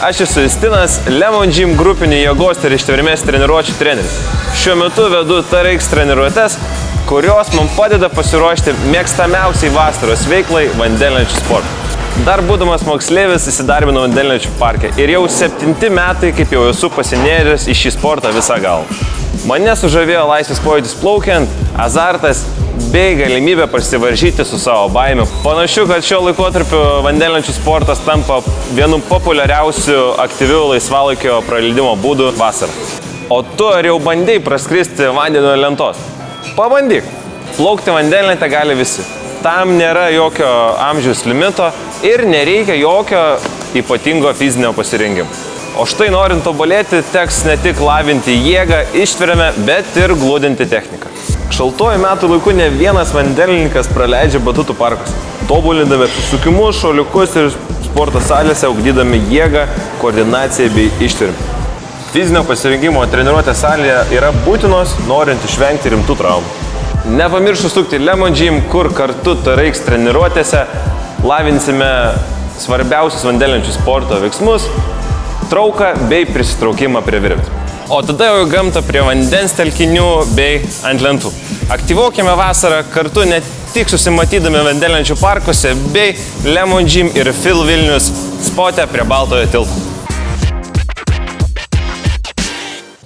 Aš esu Justinas, Lemon Gym grupinių jėgos ir ištvermės treniruočių treneris. Šiuo metu vedu TRX treniruotes, kurios man padeda pasiruošti mėgstamiausiai vasaros veiklai vandenlenčių sportui. Dar būdamas moksleivis įsidarbinau vandenlenčių parke ir jau 7 metai, kaip jau esu pasinėręs į šį sportą visą galvą. Mane sužavėjo laisvės pojūtis plaukiant, azartas bei galimybė prasivaržyti su savo baimiu. Panašu, kad šio laikotarpiu vandenlenčių sportas tampa vienu populiariausių aktyvių laisvalaikio praleidimo būdų vasarą. O tu ar jau bandei praskristi vandenio lentos? Pabandyk! Plaukti vandenlentę gali visi. Tam nėra jokio amžiaus limito ir nereikia jokio ypatingo fizinio pasirengimo. O štai norint tobulėti, teks ne tik lavinti jėgą, ištvermę, bet ir glūdinti techniką. Šaltuoju metų laiku ne vienas vandenlininkas praleidžia batutų parkus, tobulindami susukimus, šuoliukus ir sporto salėse ugdydami jėgą, koordinaciją bei ištvermę. Fizinio pasirengimo treniruotės salėje yra būtinos, norint išvengti rimtų traumų. Nepamirštu sukti Lemon Gym, kur kartu TRX treniruotėse lavinsime svarbiausius vandenlenčių sporto veiksmus, trauką bei prisitraukimą prie virvės. O tada jau į gamtą prie vandens telkinių bei ant lentų. Aktyvuokime vasarą kartu ne tik susimatydami vandenlenčių parkuose bei Lemon Gym ir Fil Vilnius spote prie Baltojo tilto.